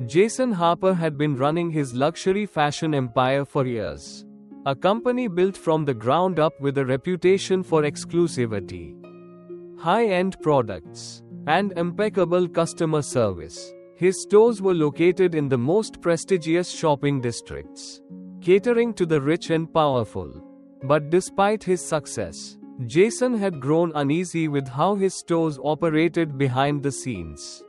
Jason Harper had been running his luxury fashion empire for years. A company built from the ground up with a reputation for exclusivity, high-end products, and impeccable customer service. His stores were located in the most prestigious shopping districts, catering to the rich and powerful. But despite his success, Jason had grown uneasy with how his stores operated behind the scenes.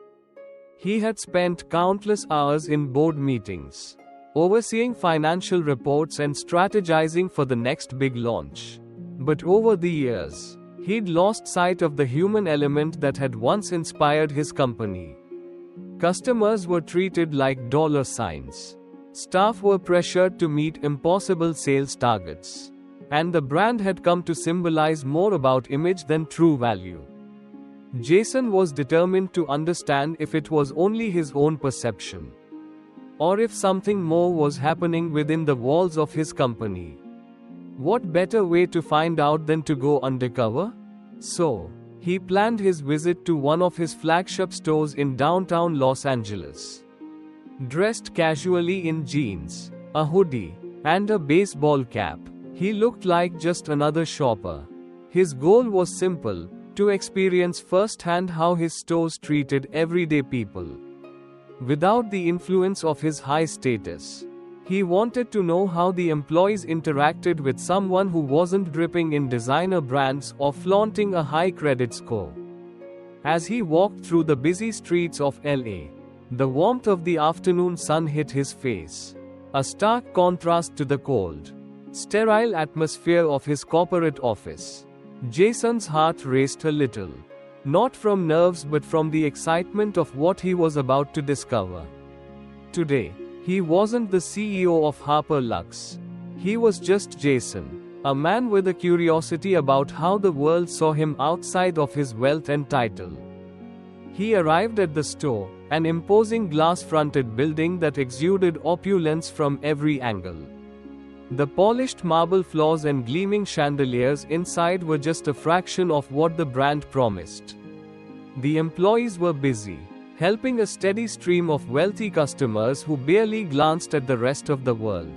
He had spent countless hours in board meetings, overseeing financial reports and strategizing for the next big launch. But over the years, he'd lost sight of the human element that had once inspired his company. Customers were treated like dollar signs. Staff were pressured to meet impossible sales targets. And the brand had come to symbolize more about image than true value. Jason was determined to understand if it was only his own perception, or if something more was happening within the walls of his company. What better way to find out than to go undercover? So, he planned his visit to one of his flagship stores in downtown Los Angeles. Dressed casually in jeans, a hoodie, and a baseball cap, he looked like just another shopper. His goal was simple: to experience firsthand how his stores treated everyday people, without the influence of his high status. He wanted to know how the employees interacted with someone who wasn't dripping in designer brands or flaunting a high credit score. As he walked through the busy streets of LA, the warmth of the afternoon sun hit his face, a stark contrast to the cold, sterile atmosphere of his corporate office. Jason's heart raced a little, not from nerves but from the excitement of what he was about to discover. Today, he wasn't the CEO of Harper Lux. He was just Jason, a man with a curiosity about how the world saw him outside of his wealth and title. He arrived at the store, an imposing glass-fronted building that exuded opulence from every angle. The polished marble floors and gleaming chandeliers inside were just a fraction of what the brand promised. The employees were busy, helping a steady stream of wealthy customers who barely glanced at the rest of the world.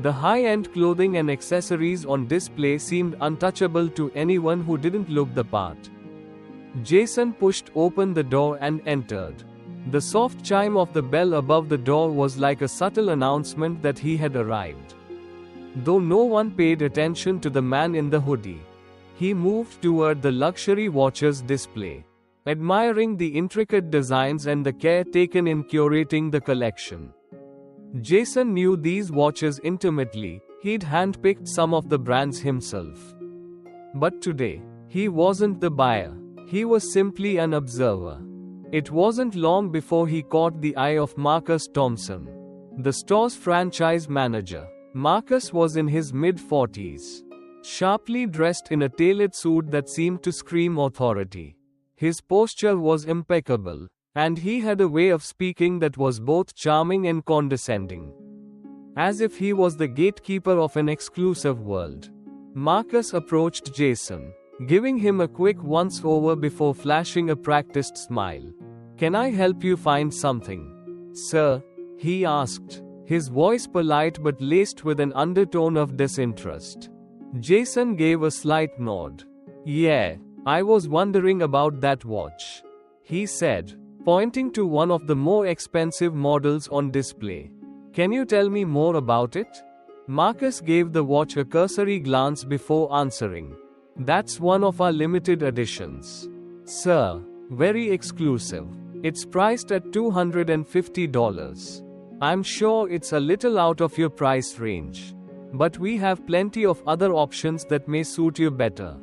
The high-end clothing and accessories on display seemed untouchable to anyone who didn't look the part. Jason pushed open the door and entered. The soft chime of the bell above the door was like a subtle announcement that he had arrived. Though no one paid attention to the man in the hoodie, he moved toward the luxury watches display, admiring the intricate designs and the care taken in curating the collection. Jason knew these watches intimately. He'd handpicked some of the brands himself. But today, he wasn't the buyer. He was simply an observer. It wasn't long before he caught the eye of Marcus Thompson, the store's franchise manager. Marcus was in his mid-40s, sharply dressed in a tailored suit that seemed to scream authority. His posture was impeccable, and he had a way of speaking that was both charming and condescending, as if he was the gatekeeper of an exclusive world. Marcus approached Jason, giving him a quick once-over before flashing a practiced smile. "Can I help you find something, sir?" he asked, his voice polite but laced with an undertone of disinterest. Jason gave a slight nod. "Yeah, I was wondering about that watch," he said, pointing to one of the more expensive models on display. "Can you tell me more about it?" Marcus gave the watch a cursory glance before answering. "That's one of our limited editions, sir. Very exclusive. It's priced at $250. I'm sure it's a little out of your price range, but we have plenty of other options that may suit you better."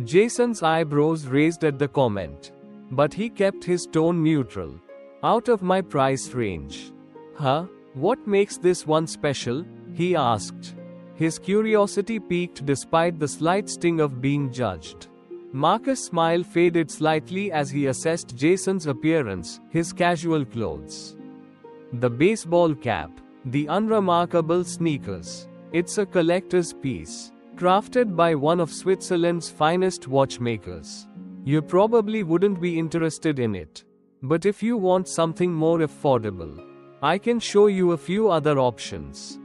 Jason's eyebrows raised at the comment, but he kept his tone neutral. "Out of my price range? Huh? What makes this one special?" he asked. His curiosity piqued despite the slight sting of being judged. Marcus' smile faded slightly as he assessed Jason's appearance, his casual clothes, the baseball cap, the unremarkable sneakers. "It's a collector's piece, crafted by one of Switzerland's finest watchmakers. You probably wouldn't be interested in it." But if you want something more affordable, I can show you a few other options."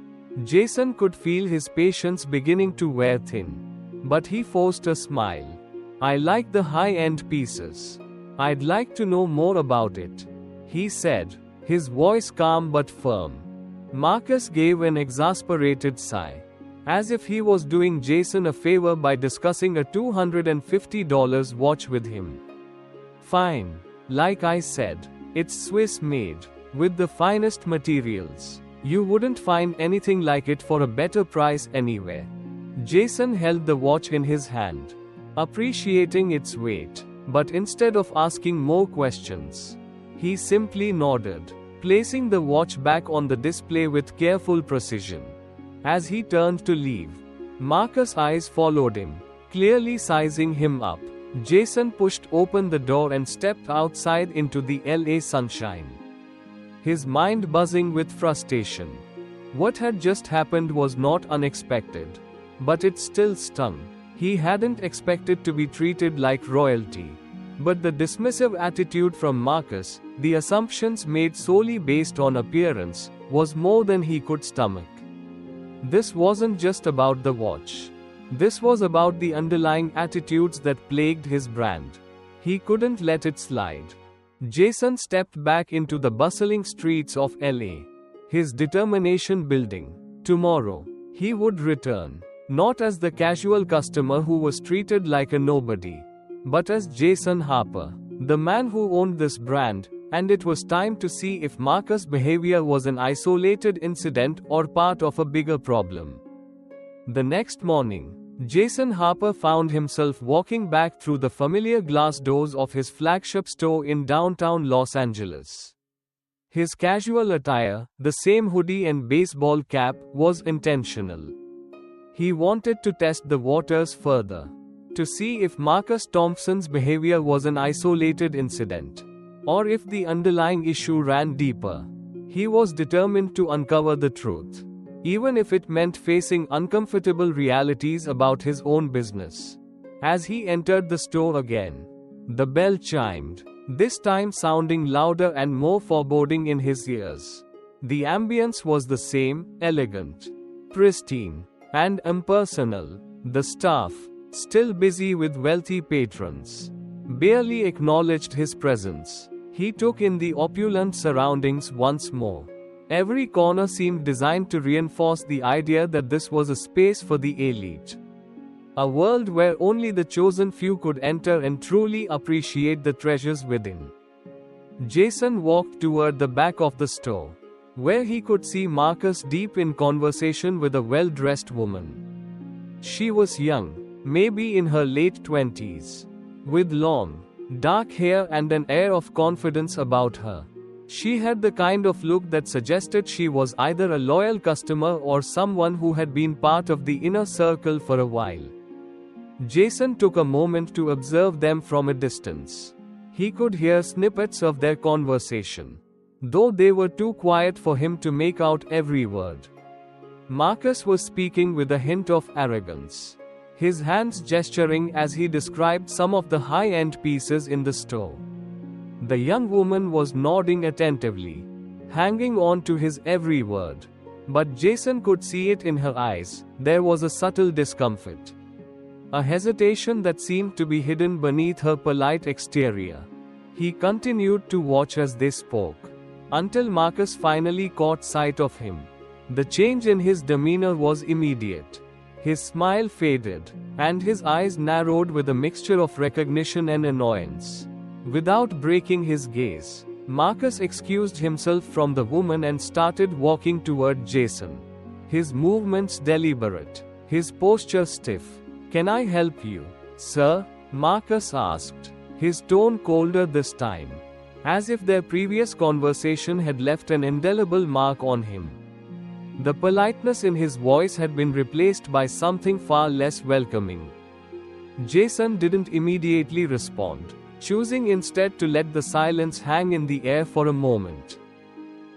Jason could feel his patience beginning to wear thin. But he forced a smile. "I like the high-end pieces. I'd like to know more about it," he said, his voice calm but firm. Marcus gave an exasperated sigh, as if he was doing Jason a favor by discussing a $250 watch with him. "Fine. Like I said, it's Swiss-made, with the finest materials. You wouldn't find anything like it for a better price anywhere." Jason held the watch in his hand, appreciating its weight, but instead of asking more questions, he simply nodded, placing the watch back on the display with careful precision. As he turned to leave, Marcus' eyes followed him, clearly sizing him up. Jason pushed open the door and stepped outside into the LA sunshine, his mind buzzing with frustration. What had just happened was not unexpected, but it still stung. He hadn't expected to be treated like royalty. But the dismissive attitude from Marcus, the assumptions made solely based on appearance, was more than he could stomach. This wasn't just about the watch. This was about the underlying attitudes that plagued his brand. He couldn't let it slide. Jason stepped back into the bustling streets of LA, his determination building. Tomorrow, he would return, not as the casual customer who was treated like a nobody, but as Jason Harper, the man who owned this brand, and it was time to see if Marcus' behavior was an isolated incident or part of a bigger problem. The next morning, Jason Harper found himself walking back through the familiar glass doors of his flagship store in downtown Los Angeles. His casual attire, the same hoodie and baseball cap, was intentional. He wanted to test the waters further, to see if Marcus Thompson's behavior was an isolated incident, or if the underlying issue ran deeper. He was determined to uncover the truth, even if it meant facing uncomfortable realities about his own business. As he entered the store again, the bell chimed, this time sounding louder and more foreboding in his ears. The ambience was the same, elegant, pristine, and impersonal. The staff, still busy with wealthy patrons, barely acknowledged his presence. He took in the opulent surroundings once more. Every corner seemed designed to reinforce the idea that this was a space for the elite. A world where only the chosen few could enter and truly appreciate the treasures within. Jason walked toward the back of the store, where he could see Marcus deep in conversation with a well-dressed woman. She was young, maybe in her late 20s, with long, dark hair and an air of confidence about her. She had the kind of look that suggested she was either a loyal customer or someone who had been part of the inner circle for a while. Jason took a moment to observe them from a distance. He could hear snippets of their conversation, though they were too quiet for him to make out every word. Marcus was speaking with a hint of arrogance, his hands gesturing as he described some of the high-end pieces in the store. The young woman was nodding attentively, hanging on to his every word. But Jason could see it in her eyes. There was a subtle discomfort, a hesitation that seemed to be hidden beneath her polite exterior. He continued to watch as they spoke, until Marcus finally caught sight of him. The change in his demeanor was immediate. His smile faded, and his eyes narrowed with a mixture of recognition and annoyance. Without breaking his gaze, Marcus excused himself from the woman and started walking toward Jason, his movements deliberate, his posture stiff. "Can I help you, sir?" Marcus asked, his tone colder this time, as if their previous conversation had left an indelible mark on him. The politeness in his voice had been replaced by something far less welcoming. Jason didn't immediately respond, choosing instead to let the silence hang in the air for a moment.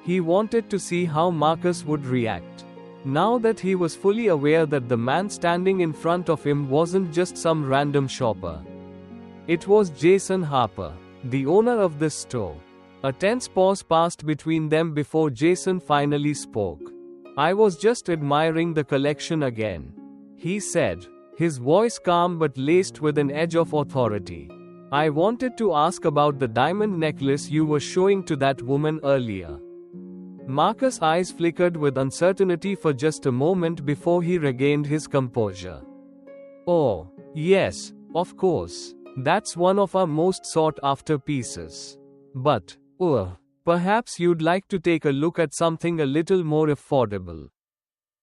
He wanted to see how Marcus would react, now that he was fully aware that the man standing in front of him wasn't just some random shopper. It was Jason Harper, the owner of this store, A tense pause passed between them before Jason finally spoke. "I was just admiring the collection again," he said, his voice calm but laced with an edge of authority. "I wanted to ask about the diamond necklace you were showing to that woman earlier." Marcus' eyes flickered with uncertainty for just a moment before he regained his composure. "Oh, yes, of course. That's one of our most sought-after pieces. But, perhaps you'd like to take a look at something a little more affordable,"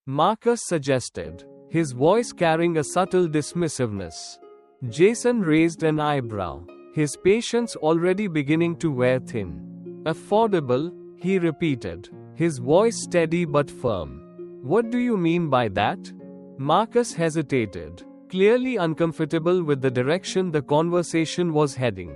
Marcus suggested, his voice carrying a subtle dismissiveness. Jason raised an eyebrow, his patience already beginning to wear thin. "Affordable?" he repeated, his voice steady but firm. "What do you mean by that?" Marcus hesitated, clearly uncomfortable with the direction the conversation was heading.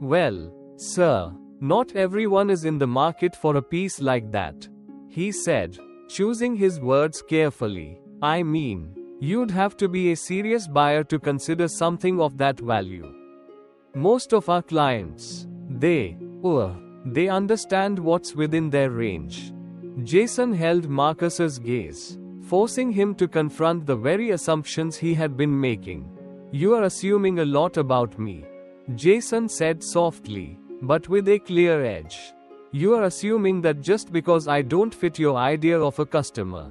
"Well, sir, not everyone is in the market for a piece like that," he said, choosing his words carefully. "I mean, you'd have to be a serious buyer to consider something of that value. Most of our clients, they understand what's within their range." Jason held Marcus's gaze, forcing him to confront the very assumptions he had been making. "You are assuming a lot about me," Jason said softly, but with a clear edge. "You are assuming that just because I don't fit your idea of a customer,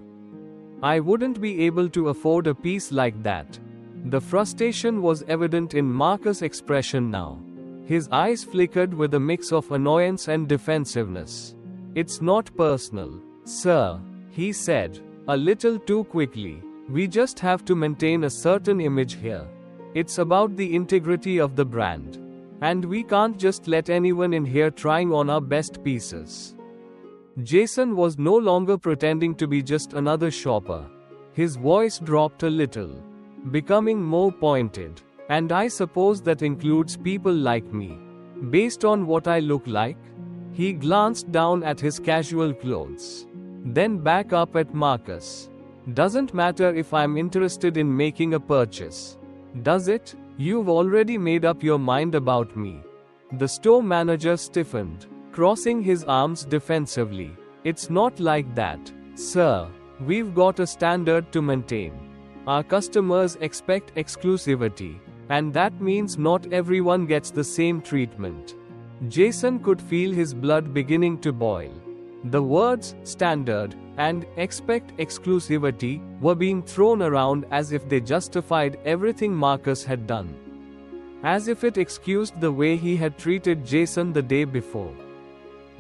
I wouldn't be able to afford a piece like that." The frustration was evident in Marcus' expression now. His eyes flickered with a mix of annoyance and defensiveness. "It's not personal, sir," he said, a little too quickly. "We just have to maintain a certain image here. It's about the integrity of the brand. And we can't just let anyone in here trying on our best pieces." Jason was no longer pretending to be just another shopper. His voice dropped a little, becoming more pointed. "And I suppose that includes people like me. Based on what I look like?" He glanced down at his casual clothes, then back up at Marcus. "Doesn't matter if I'm interested in making a purchase, does it? You've already made up your mind about me." The store manager stiffened, crossing his arms defensively. "It's not like that, sir. We've got a standard to maintain. Our customers expect exclusivity, and that means not everyone gets the same treatment." Jason could feel his blood beginning to boil. The words "standard" and "expect exclusivity" were being thrown around as if they justified everything Marcus had done. As if it excused the way he had treated Jason the day before.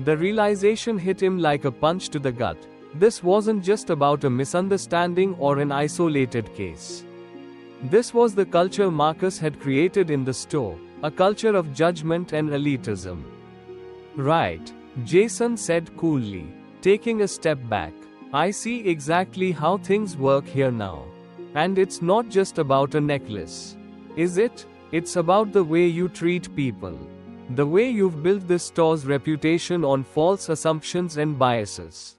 The realization hit him like a punch to the gut. This wasn't just about a misunderstanding or an isolated case. This was the culture Marcus had created in the store, a culture of judgment and elitism. "Right," Jason said coolly, taking a step back. "I see exactly how things work here now. And it's not just about a necklace, is it? It's about the way you treat people. The way you've built this store's reputation on false assumptions and biases."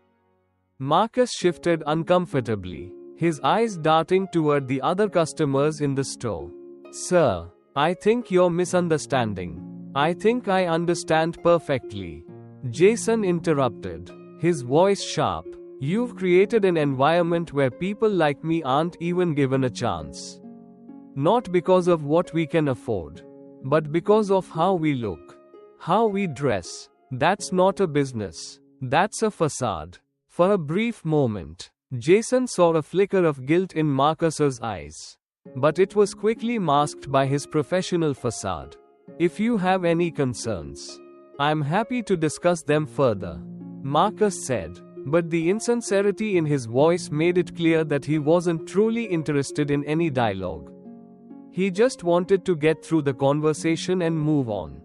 Marcus shifted uncomfortably, his eyes darting toward the other customers in the store. "Sir, I think you're misunderstanding. I think I understand perfectly," Jason interrupted, his voice sharp. "You've created an environment where people like me aren't even given a chance. Not because of what we can afford, but because of how we look, how we dress. That's not a business. That's a facade." For a brief moment, Jason saw a flicker of guilt in Marcus's eyes. But it was quickly masked by his professional facade. "If you have any concerns, I'm happy to discuss them further," Marcus said. But the insincerity in his voice made it clear that he wasn't truly interested in any dialogue. He just wanted to get through the conversation and move on.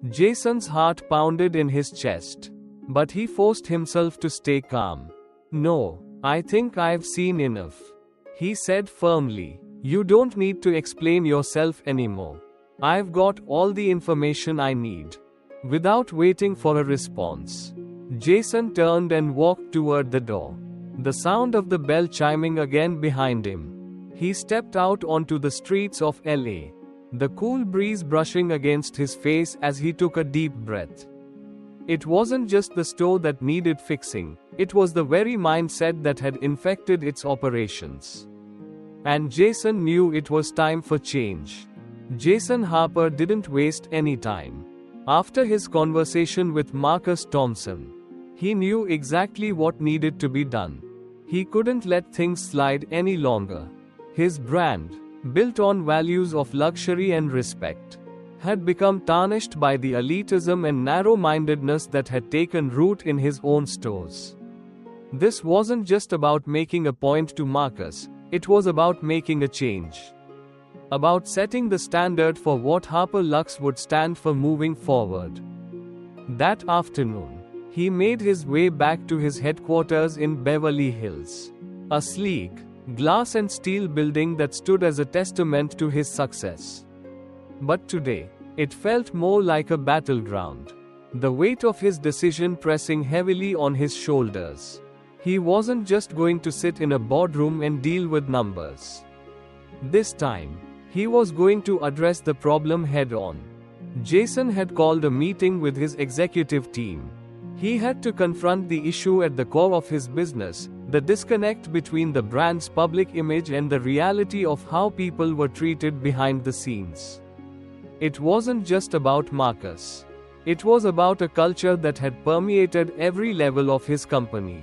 Jason's heart pounded in his chest. But he forced himself to stay calm. "No, I think I've seen enough," he said firmly. "You don't need to explain yourself anymore. I've got all the information I need." Without waiting for a response, Jason turned and walked toward the door, the sound of the bell chiming again behind him. He stepped out onto the streets of LA, the cool breeze brushing against his face as he took a deep breath. It wasn't just the store that needed fixing, it was the very mindset that had infected its operations. And Jason knew it was time for change. Jason Harper didn't waste any time. After his conversation with Marcus Thompson, he knew exactly what needed to be done. He couldn't let things slide any longer. His brand, built on values of luxury and respect, had become tarnished by the elitism and narrow-mindedness that had taken root in his own stores. This wasn't just about making a point to Marcus, it was about making a change. About setting the standard for what Harper Lux would stand for moving forward. That afternoon, he made his way back to his headquarters in Beverly Hills. A sleek, glass and steel building that stood as a testament to his success. But today, it felt more like a battleground. The weight of his decision pressing heavily on his shoulders. He wasn't just going to sit in a boardroom and deal with numbers. This time, he was going to address the problem head-on. Jason had called a meeting with his executive team. He had to confront the issue at the core of his business, the disconnect between the brand's public image and the reality of how people were treated behind the scenes. It wasn't just about Marcus. It was about a culture that had permeated every level of his company.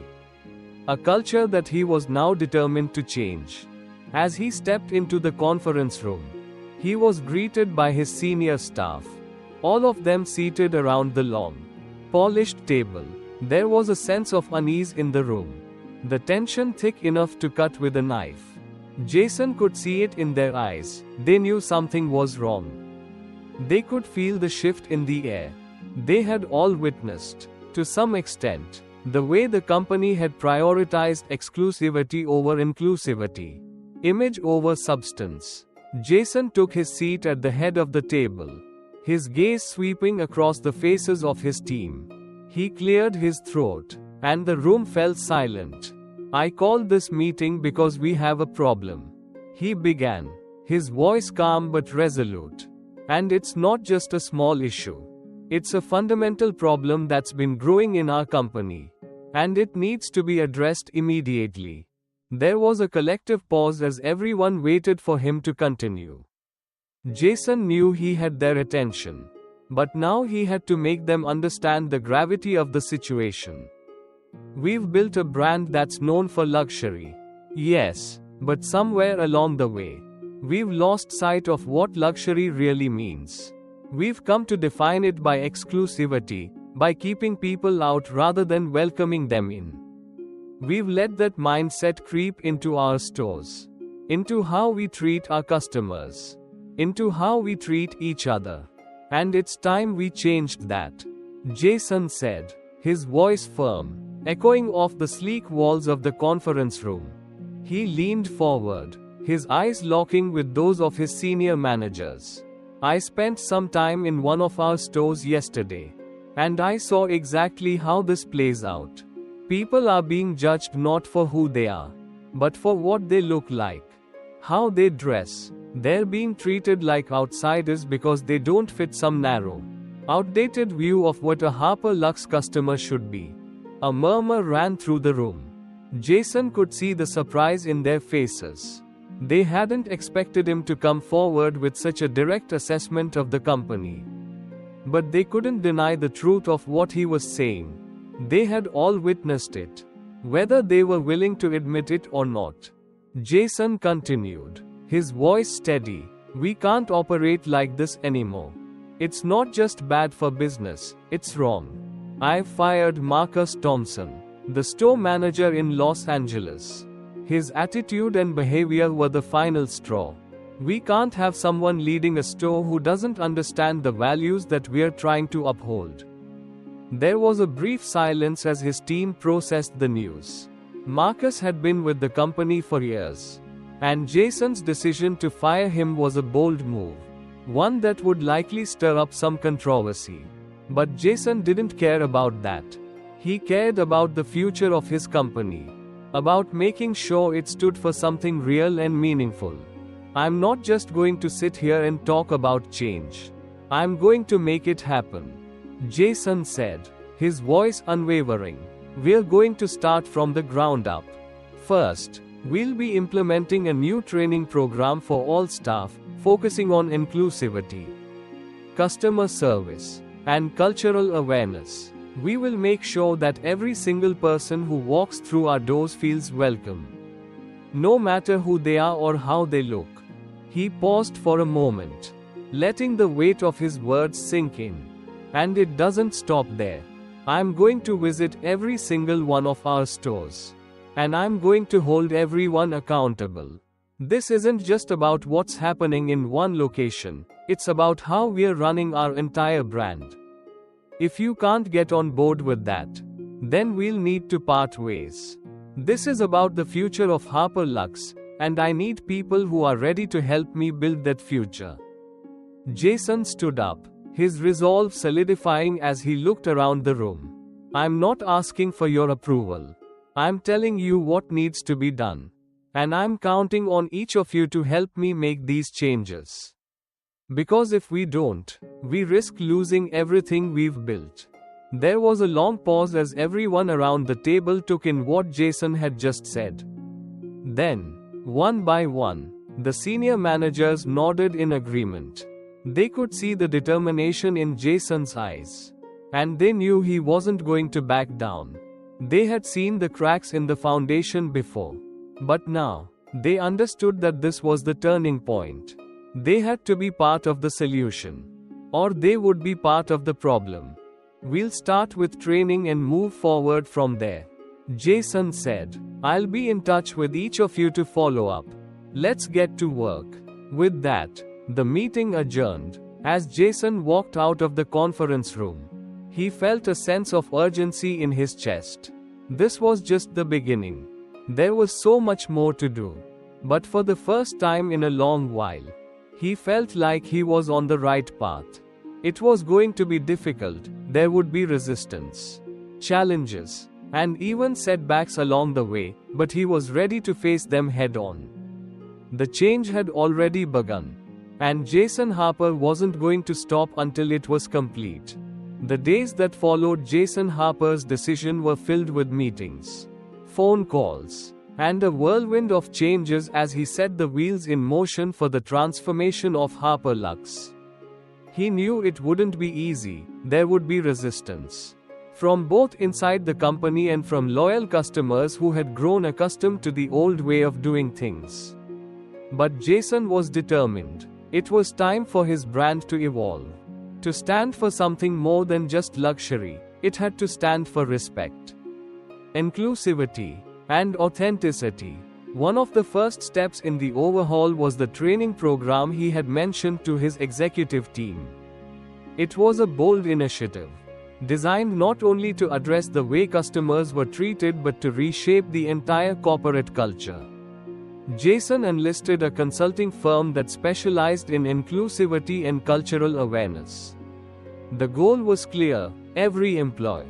A culture that he was now determined to change. As he stepped into the conference room, he was greeted by his senior staff, all of them seated around the long, polished table. There was a sense of unease in the room, the tension thick enough to cut with a knife. Jason could see it in their eyes. They knew something was wrong. They could feel the shift in the air. They had all witnessed, to some extent, the way the company had prioritized exclusivity over inclusivity. Image over substance. Jason took his seat at the head of the table, his gaze sweeping across the faces of his team. He cleared his throat, and the room fell silent. "I called this meeting because we have a problem," he began, his voice calm but resolute. "And it's not just a small issue. It's a fundamental problem that's been growing in our company. And it needs to be addressed immediately." There was a collective pause as everyone waited for him to continue. Jason knew he had their attention. But now he had to make them understand the gravity of the situation. "We've built a brand that's known for luxury. Yes, but somewhere along the way, we've lost sight of what luxury really means. We've come to define it by exclusivity, by keeping people out rather than welcoming them in. We've let that mindset creep into our stores, into how we treat our customers, into how we treat each other. And it's time we changed that," Jason said, his voice firm, echoing off the sleek walls of the conference room. He leaned forward, his eyes locking with those of his senior managers. "I spent some time in one of our stores yesterday, and I saw exactly how this plays out. People are being judged not for who they are, but for what they look like, how they dress. They're being treated like outsiders because they don't fit some narrow, outdated view of what a Harper Lux customer should be." A murmur ran through the room. Jason could see the surprise in their faces. They hadn't expected him to come forward with such a direct assessment of the company. But they couldn't deny the truth of what he was saying. They had all witnessed it, whether they were willing to admit it or not. Jason continued, his voice steady. "We can't operate like this anymore. It's not just bad for business, it's wrong. I've fired Marcus Thompson, the store manager in Los Angeles. His attitude and behavior were the final straw. We can't have someone leading a store who doesn't understand the values that we're trying to uphold." There was a brief silence as his team processed the news. Marcus had been with the company for years, and Jason's decision to fire him was a bold move, one that would likely stir up some controversy. But Jason didn't care about that. He cared about the future of his company, about making sure it stood for something real and meaningful. "I'm not just going to sit here and talk about change. I'm going to make it happen," Jason said, his voice unwavering. We're going to start from the ground up. First, we'll be implementing a new training program for all staff, focusing on inclusivity, customer service, and cultural awareness. We will make sure that every single person who walks through our doors feels welcome, no matter who they are or how they look. He paused for a moment, letting the weight of his words sink in. And it doesn't stop there. I'm going to visit every single one of our stores. And I'm going to hold everyone accountable. This isn't just about what's happening in one location, it's about how we're running our entire brand. If you can't get on board with that, then we'll need to part ways. This is about the future of Harper Lux, and I need people who are ready to help me build that future. Jason stood up, his resolve solidifying as he looked around the room. I'm not asking for your approval. I'm telling you what needs to be done. And I'm counting on each of you to help me make these changes. Because if we don't, we risk losing everything we've built. There was a long pause as everyone around the table took in what Jason had just said. Then, one by one, the senior managers nodded in agreement. They could see the determination in Jason's eyes. And they knew he wasn't going to back down. They had seen the cracks in the foundation before. But now, they understood that this was the turning point. They had to be part of the solution. Or they would be part of the problem. We'll start with training and move forward from there. Jason said, I'll be in touch with each of you to follow up. Let's get to work. With that, the meeting adjourned. As Jason walked out of the conference room, he felt a sense of urgency in his chest. This was just the beginning. There was so much more to do. But for the first time in a long while, he felt like he was on the right path. It was going to be difficult, there would be resistance, challenges, and even setbacks along the way, but he was ready to face them head on. The change had already begun, and Jason Harper wasn't going to stop until it was complete. The days that followed Jason Harper's decision were filled with meetings, phone calls, and a whirlwind of changes as he set the wheels in motion for the transformation of Harper Lux. He knew it wouldn't be easy, there would be resistance. From both inside the company and from loyal customers who had grown accustomed to the old way of doing things. But Jason was determined. It was time for his brand to evolve. To stand for something more than just luxury, it had to stand for respect, inclusivity, and authenticity. One of the first steps in the overhaul was the training program he had mentioned to his executive team. It was a bold initiative, designed not only to address the way customers were treated but to reshape the entire corporate culture. Jason enlisted a consulting firm that specialized in inclusivity and cultural awareness. The goal was clear: every employee,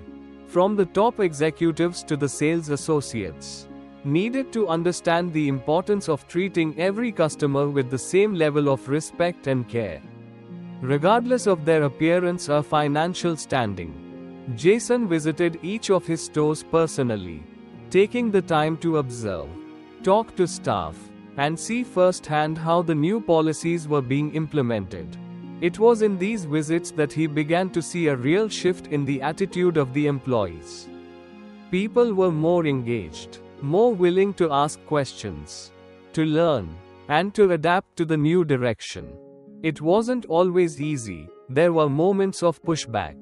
from the top executives to the sales associates, needed to understand the importance of treating every customer with the same level of respect and care, regardless of their appearance or financial standing. Jason visited each of his stores personally, taking the time to observe, talk to staff, and see firsthand how the new policies were being implemented. It was in these visits that he began to see a real shift in the attitude of the employees. People were more engaged, more willing to ask questions, to learn, and to adapt to the new direction. It wasn't always easy. There were moments of pushback.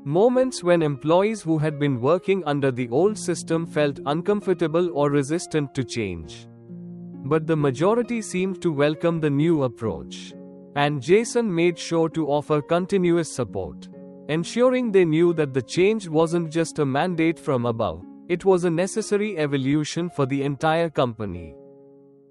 Moments when employees who had been working under the old system felt uncomfortable or resistant to change. But the majority seemed to welcome the new approach. And Jason made sure to offer continuous support, ensuring they knew that the change wasn't just a mandate from above, it was a necessary evolution for the entire company.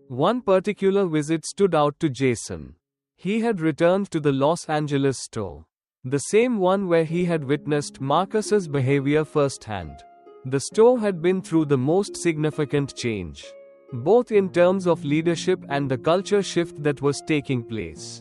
One particular visit stood out to Jason. He had returned to the Los Angeles store, the same one where he had witnessed Marcus's behavior firsthand. The store had been through the most significant change, both in terms of leadership and the culture shift that was taking place.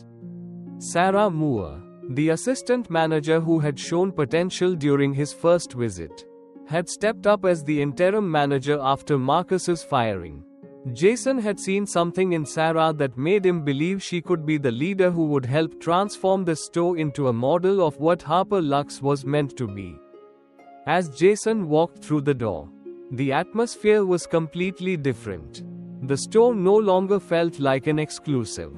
Sarah Moore, The assistant manager who had shown potential during his first visit had stepped up as the interim manager after Marcus's firing. Jason had seen something in Sarah that made him believe she could be the leader who would help transform the store into a model of what Harper Lux was meant to be. As Jason walked through the door, the atmosphere was completely different. The store no longer felt like an exclusive,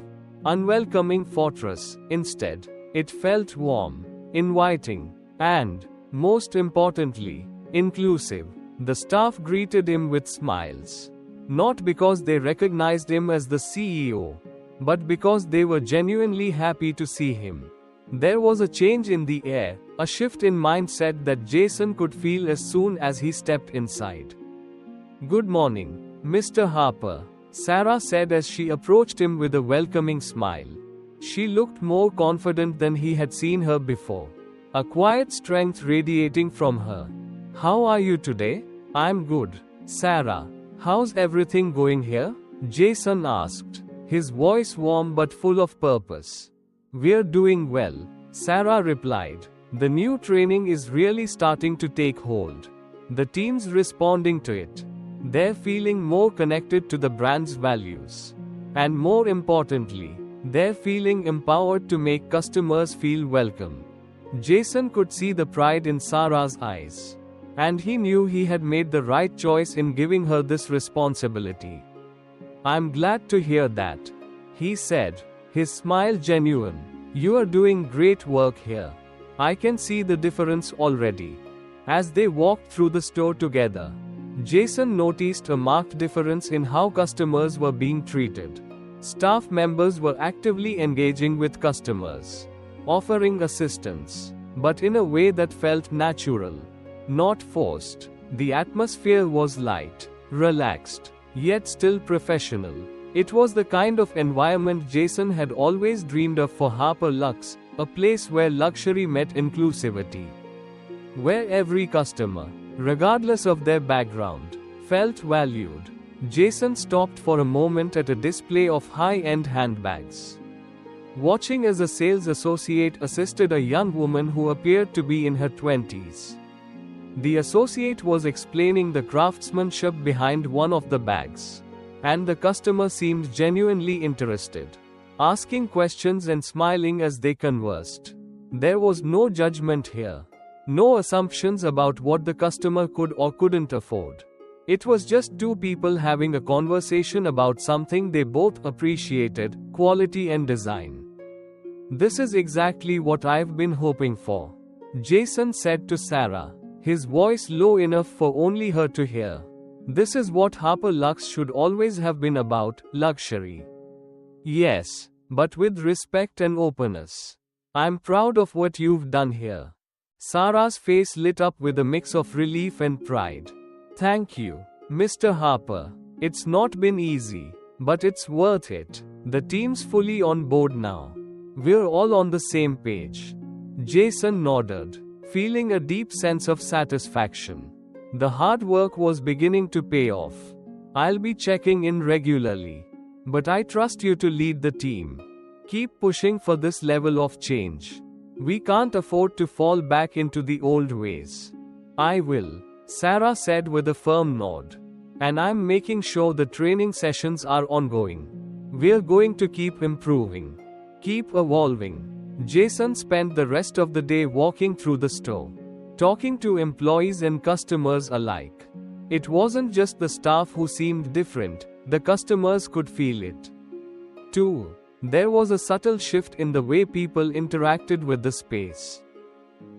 unwelcoming fortress. Instead, it felt warm, inviting, and, most importantly, inclusive. The staff greeted him with smiles. Not because they recognized him as the CEO, but because they were genuinely happy to see him. There was a change in the air, a shift in mindset that Jason could feel as soon as he stepped inside. "Good morning, Mr. Harper," Sarah said as she approached him with a welcoming smile. She looked more confident than he had seen her before, a quiet strength radiating from her. "How are you today?" "I'm good, Sarah. How's everything going here?" Jason asked, his voice warm but full of purpose. "We're doing well," Sarah replied. "The new training is really starting to take hold. The team's responding to it. They're feeling more connected to the brand's values. And more importantly, they're feeling empowered to make customers feel welcome." Jason could see the pride in Sarah's eyes. And he knew he had made the right choice in giving her this responsibility. "I'm glad to hear that," he said, his smile genuine. "You are doing great work here. I can see the difference already." As they walked through the store together, Jason noticed a marked difference in how customers were being treated. Staff members were actively engaging with customers, offering assistance, but in a way that felt natural, not forced. The atmosphere was light, relaxed, yet still professional. It was the kind of environment Jason had always dreamed of for Harper Lux, a place where luxury met inclusivity. Where every customer, regardless of their background, felt valued. Jason stopped for a moment at a display of high-end handbags, watching as a sales associate assisted a young woman who appeared to be in her 20s. The associate was explaining the craftsmanship behind one of the bags, and the customer seemed genuinely interested, asking questions and smiling as they conversed. There was no judgment here, no assumptions about what the customer could or couldn't afford. It was just two people having a conversation about something they both appreciated: quality and design. "This is exactly what I've been hoping for," Jason said to Sarah, his voice low enough for only her to hear. "This is what Harper Lux should always have been about: luxury. Yes, but with respect and openness. I'm proud of what you've done here." Sarah's face lit up with a mix of relief and pride. "Thank you, Mr. Harper. It's not been easy, but it's worth it. The team's fully on board now. We're all on the same page." Jason nodded, feeling a deep sense of satisfaction. The hard work was beginning to pay off. "I'll be checking in regularly. But I trust you to lead the team. Keep pushing for this level of change. We can't afford to fall back into the old ways." "I will," Sarah said with a firm nod. "And I'm making sure the training sessions are ongoing. We're going to keep improving, keep evolving." Jason spent the rest of the day walking through the store, talking to employees and customers alike. It wasn't just the staff who seemed different, the customers could feel it too. There was a subtle shift in the way people interacted with the space.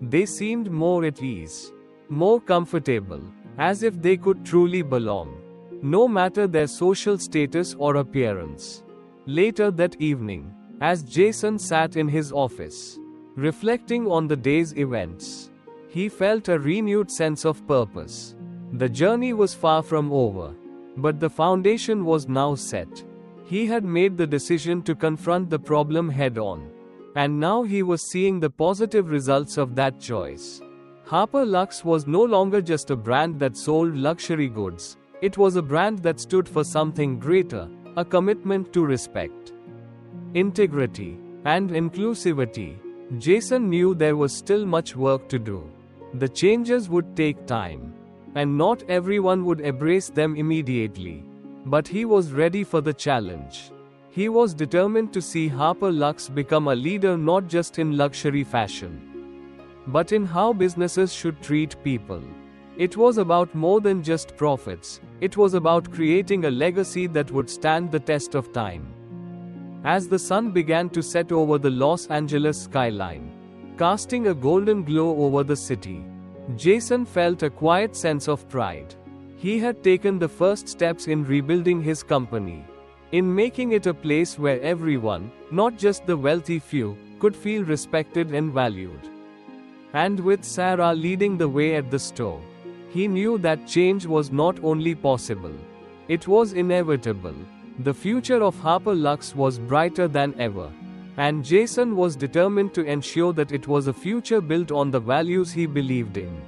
They seemed more at ease, more comfortable, as if they could truly belong, no matter their social status or appearance. Later that evening, as Jason sat in his office, reflecting on the day's events, he felt a renewed sense of purpose. The journey was far from over, but the foundation was now set. He had made the decision to confront the problem head-on, and now he was seeing the positive results of that choice. Harper Lux was no longer just a brand that sold luxury goods. It was a brand that stood for something greater, a commitment to respect, integrity, and inclusivity. Jason knew there was still much work to do. The changes would take time, and not everyone would embrace them immediately. But he was ready for the challenge. He was determined to see Harper Lux become a leader not just in luxury fashion, but in how businesses should treat people. It was about more than just profits, it was about creating a legacy that would stand the test of time. As the sun began to set over the Los Angeles skyline, casting a golden glow over the city, Jason felt a quiet sense of pride. He had taken the first steps in rebuilding his company, in making it a place where everyone, not just the wealthy few, could feel respected and valued. And with Sarah leading the way at the store, he knew that change was not only possible, it was inevitable. The future of Harper Lux was brighter than ever, and Jason was determined to ensure that it was a future built on the values he believed in.